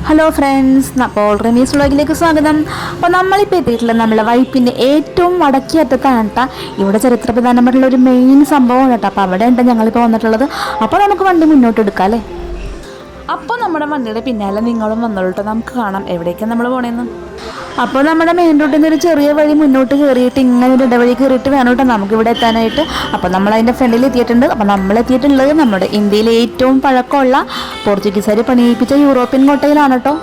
Hello friends, അപ്പോൾ റമീസ് വ്ളോഗിലേക്ക് സ്വാഗതം. അപ്പോൾ നമ്മളിപ്പോൾ എത്തിയിട്ടുള്ള നമ്മളെ വൈപ്പിൻ്റെ ഏറ്റവും വടക്കേ അറ്റത്താണ് കേട്ടോ. ഇവിടെ ചരിത്ര പ്രധാനമായിട്ടുള്ള ഒരു മെയിൻ സംഭവമാണ് കേട്ടോ. അപ്പോൾ അവിടെ ഉണ്ട് ഞങ്ങളിപ്പോൾ വന്നിട്ടുള്ളത്. അപ്പോൾ നമുക്ക് വണ്ടി മുന്നോട്ട് എടുക്കാം അല്ലേ. അപ്പോൾ നമ്മുടെ വണ്ടിയുടെ പിന്നാലെ നിങ്ങളും വന്നോളൂ കേട്ടോ. നമുക്ക് കാണാം എവിടേക്കാണ് നമ്മൾ പോകണമെന്ന്. അപ്പോൾ നമ്മുടെ മെയിൻ റൂട്ടിൽ നിന്ന് ഒരു ചെറിയ വഴി മുന്നോട്ട് കയറിയിട്ട് ഇങ്ങനെ ഒരു ഇടവഴി കയറിയിട്ട് വേണം കേട്ടോ നമുക്കിവിടെ എത്താനായിട്ട്. അപ്പോൾ നമ്മൾ അതിൻ്റെ ഫ്രണ്ടിൽ എത്തിയിട്ടുണ്ട്. അപ്പോൾ നമ്മൾ എത്തിയിട്ടുള്ളത് നമ്മുടെ ഇന്ത്യയിലെ ഏറ്റവും പഴക്കമുള്ള പോർച്ചുഗീസുകാർ പണിയിപ്പിച്ച യൂറോപ്യൻ കോട്ടയിലാണ് കേട്ടോ.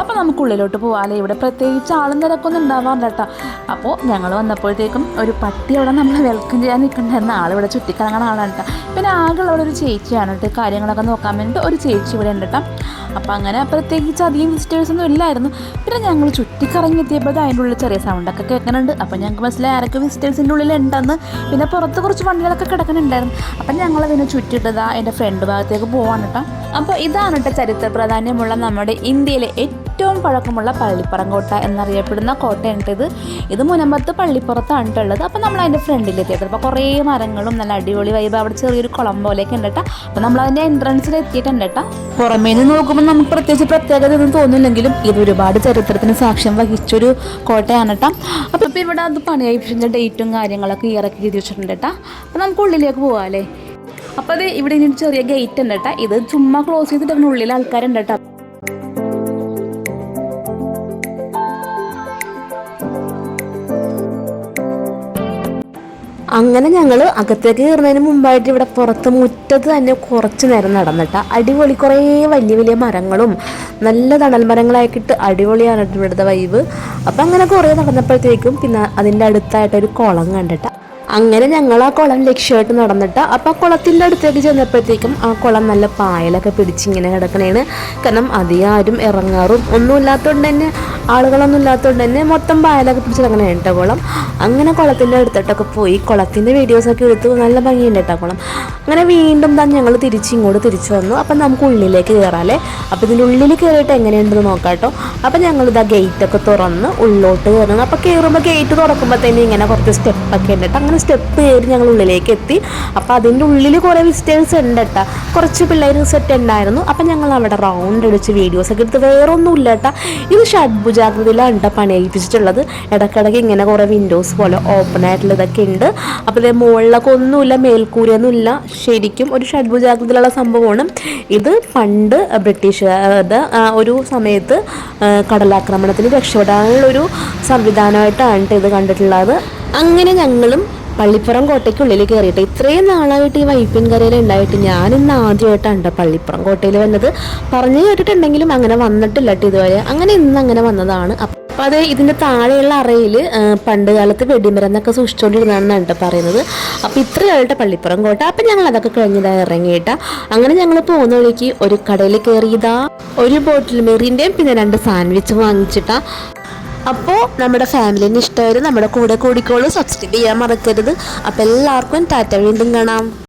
അപ്പോൾ നമുക്ക് ഉള്ളിലോട്ട് പോകാമല്ലേ. ഇവിടെ പ്രത്യേകിച്ച് ആളും തിരക്കൊന്നും ഉണ്ടാവാറില്ല കേട്ടോ. അപ്പോൾ ഞങ്ങൾ വന്നപ്പോഴത്തേക്കും ഒരു പട്ടി അവിടെ നമ്മളെ വെൽക്കം ചെയ്യാൻ നിൽക്കണ്ടായിരുന്ന ആളിവിടെ ചുറ്റിക്കറങ്ങണ ആളാണ് കേട്ടോ. പിന്നെ ആകെയുള്ള ഒരു ചേച്ചിയാണ് കേട്ടോ. കാര്യങ്ങളൊക്കെ നോക്കാൻ വേണ്ടിയിട്ട് ഒരു ചേച്ചി ഇവിടെ ഉണ്ട് കേട്ടോ. അപ്പോൾ അങ്ങനെ പ്രത്യേകിച്ച് അധികം വിസിറ്റേഴ്സൊന്നും ഇല്ലായിരുന്നു. പിന്നെ ഞങ്ങൾ ചുറ്റിക്കറങ്ങി എത്തിയപ്പോൾ അതിൻ്റെ ഉള്ളിൽ ചെറിയ സൗണ്ടൊക്കെ കേൾക്കുന്നുണ്ട്. അപ്പോൾ ഞങ്ങൾക്ക് മനസ്സിലായി ആരൊക്കെ വിസിറ്റേഴ്സിൻ്റെ ഉള്ളിലുണ്ടെന്ന്. പിന്നെ പുറത്ത് കുറച്ച് വണ്ടികളൊക്കെ കിടക്കുന്നുണ്ടായിരുന്നു. അപ്പം ഞങ്ങൾ അതിനെ ചുറ്റിട്ടത് എൻ്റെ ഫ്രണ്ട് ഭാഗത്തേക്ക് പോകാൻ കേട്ടോ. അപ്പോൾ ഇതാണ് കേട്ടോ ചരിത്ര പ്രാധാന്യമുള്ള നമ്മുടെ ഇന്ത്യയിലെ ഏറ്റവും പഴക്കമുള്ള പള്ളിപ്പുറം കോട്ട എന്നറിയപ്പെടുന്ന കോട്ടയാണ് ഇത് മുനമ്പത്ത് പള്ളിപ്പുറത്താണ് ഉള്ളത്. അപ്പോൾ നമ്മൾ അതിൻ്റെ ഫ്രണ്ടിലെത്തിയത്. അപ്പോൾ കുറേ മരങ്ങളും നല്ല അടിപൊളി വൈബ്, അവിടെ ചെറിയൊരു കുളം പോലെയൊക്കെ ഉണ്ട് കേട്ടോ. അപ്പോൾ നമ്മൾ അതിൻ്റെ എൻട്രൻസിൽ എത്തിയിട്ടുണ്ട് കേട്ടോ. പുറമേ നിന്ന് നോക്കുമ്പോൾ നമുക്ക് പ്രത്യേകിച്ച് പ്രത്യേകത ഒന്നും തോന്നില്ലെങ്കിലും ഇത് ഒരുപാട് ചരിത്രത്തിന് സാക്ഷ്യം വഹിച്ചൊരു കോട്ടയാണ് കേട്ടോ. അപ്പോൾ ഇവിടെ അത് പണിയപ്പിച്ച ഡേറ്റും കാര്യങ്ങളൊക്കെ ഇറക്കി എഴുതി വെച്ചിട്ടുണ്ട് കേട്ടോ. അപ്പോൾ നമുക്ക് ഉള്ളിലേക്ക് പോകാം അല്ലേ. അപ്പോൾ അത് ഇവിടെ ഇനി ചെറിയ ഗേറ്റ് ഉണ്ട് കേട്ടോ. ഇത് ചുമ്മാ ക്ലോസ് ചെയ്തിട്ട് അതിന് ഉള്ളിൽ ആൾക്കാരുണ്ട് കേട്ടോ. അങ്ങനെ ഞങ്ങൾ അകത്തേക്ക് കയറുന്നതിന് മുമ്പായിട്ട് ഇവിടെ പുറത്ത് മുറ്റത്ത് തന്നെ കുറച്ച് നേരം നടന്നിട്ടാ. അടിപൊളി കുറേ വലിയ വലിയ മരങ്ങളും നല്ല തണൽ മരങ്ങളാക്കിയിട്ട് അടിപൊളിയാണ് ഇവിടുത്തെ വൈബ്. അപ്പം അങ്ങനെ കുറേ നടന്നപ്പോഴത്തേക്കും പിന്നെ അതിൻ്റെ അടുത്തായിട്ടൊരു കുളം കണ്ടിട്ടാ. അങ്ങനെ ഞങ്ങൾ ആ കുളം ലക്ഷ്യമായിട്ട് നടന്നിട്ട് അപ്പോൾ ആ കുളത്തിൻ്റെ അടുത്തേക്ക് ചെന്നപ്പോഴത്തേക്കും ആ കുളം നല്ല പായലൊക്കെ പിടിച്ചിങ്ങനെ കിടക്കണേണ്. കാരണം അധികം ആരും ഇറങ്ങാറും ഒന്നുമില്ലാത്തതുകൊണ്ട് തന്നെ, ആളുകളൊന്നും ഇല്ലാത്തതുകൊണ്ട് തന്നെ മൊത്തം പായലൊക്കെ പിടിച്ച് കിടക്കണേ കേട്ടോ കുളം. അങ്ങനെ കുളത്തിൻ്റെ അടുത്തോട്ടൊക്കെ പോയി കുളത്തിൻ്റെ വീഡിയോസൊക്കെ എടുത്തു. നല്ല ഭംഗിയുണ്ട് കേട്ടോ കുളം. അങ്ങനെ വീണ്ടും തന്നെ ഞങ്ങൾ ഇങ്ങോട്ട് തിരിച്ചു വന്നു. അപ്പം നമുക്ക് ഉള്ളിലേക്ക് കയറാമല്ലേ. അപ്പോൾ ഇതിൻ്റെ ഉള്ളിൽ കയറിയിട്ട് എങ്ങനെയുണ്ടെന്ന് നോക്കാം കേട്ടോ. അപ്പം ഞങ്ങളിതാ ഗേറ്റൊക്കെ തുറന്ന് ഉള്ളിലോട്ട് കയറുന്നു. അപ്പോൾ കയറുമ്പോൾ ഗേറ്റ് തുറക്കുമ്പോൾ തന്നെ ഇങ്ങനെ കുറച്ച് സ്റ്റെപ്പൊക്കെ ഉണ്ട് കേട്ടോ. അങ്ങനെ സ്റ്റെപ്പ് കയറി ഞങ്ങൾ ഉള്ളിലേക്ക് എത്തി. അപ്പോൾ അതിൻ്റെ ഉള്ളിൽ കുറേ വിസിറ്റേഴ്സ് ഉണ്ട് കേട്ടോ. കുറച്ച് പിള്ളേർ സെറ്റ് ഉണ്ടായിരുന്നു. അപ്പം ഞങ്ങൾ അവിടെ റൗണ്ട് അടിച്ച് വീഡിയോസൊക്കെ എടുത്ത്. വേറെ ഒന്നുമില്ല കേട്ടോ. ഇത് ഷഡ്ഭുജാകൃതിയിലാണ് കേട്ടോ പണിയിപ്പിച്ചിട്ടുള്ളത്. ഇടയ്ക്കിടയ്ക്ക് ഇങ്ങനെ കുറേ വിൻഡോസ് പോലെ ഓപ്പൺ ആയിട്ടുള്ള ഇതൊക്കെ ഉണ്ട്. അപ്പോൾ ഇത് മുകളിലൊക്കെ ഒന്നുമില്ല, മേൽക്കൂരയൊന്നുമില്ല. ശരിക്കും ഒരു ഷഡ്ഭുജാകൃതിയിലുള്ള സംഭവമാണ് ഇത്. പണ്ട് ബ്രിട്ടീഷുകാരുടെ ഒരു സമയത്ത് കടലാക്രമണത്തിന് രക്ഷപ്പെടാനുള്ളൊരു സംവിധാനമായിട്ടാണ് ഇത് കണ്ടിട്ടുള്ളത്. അങ്ങനെ ഞങ്ങളും പള്ളിപ്പുറം കോട്ടയ്ക്കുള്ളിൽ കയറിയിട്ട് ഇത്രയും നാളായിട്ട് ഈ വൈപ്പിൻകരയിൽ ഉണ്ടായിട്ട് ഞാനിന്ന് ആദ്യമായിട്ടാണ് പള്ളിപ്പുറം കോട്ടയിൽ വന്നത്. പറഞ്ഞു കേട്ടിട്ടുണ്ടെങ്കിലും അങ്ങനെ വന്നിട്ടില്ല കേട്ടോ ഇതുവരെ. അങ്ങനെ ഇന്ന് അങ്ങനെ വന്നതാണ്. അപ്പോൾ അത് ഇതിൻ്റെ താഴെയുള്ള അറയിൽ പണ്ട് കാലത്ത് വെടിമരുന്നൊക്കെ സൂക്ഷിച്ചുകൊണ്ടിരുന്നതെന്നാണ് കേട്ടോ പറയുന്നത്. അപ്പോൾ ഇത്രയായിട്ട് പള്ളിപ്പുറം കോട്ട. അപ്പം ഞങ്ങൾ അതൊക്കെ കഴിഞ്ഞിട്ടാണ് ഇറങ്ങിയിട്ടാ. അങ്ങനെ ഞങ്ങൾ പോകുന്ന വഴിക്ക് ഒരു കടയിൽ കയറിയതാ. ഒരു ബോട്ടിൽ മെറിൻ്റെയും പിന്നെ 2 സാൻഡ്വിച്ച് വാങ്ങിച്ചിട്ടാ. അപ്പോൾ നമ്മുടെ ഫാമിലിന് ഇഷ്ടമായിരുന്നു നമ്മുടെ കൂടെ കൂടിക്കോളൂ. സബ്സ്ക്രൈബ് ചെയ്യാൻ മറക്കരുത്. അപ്പോൾ എല്ലാവർക്കും ടാറ്റ, വീണ്ടും കാണാം.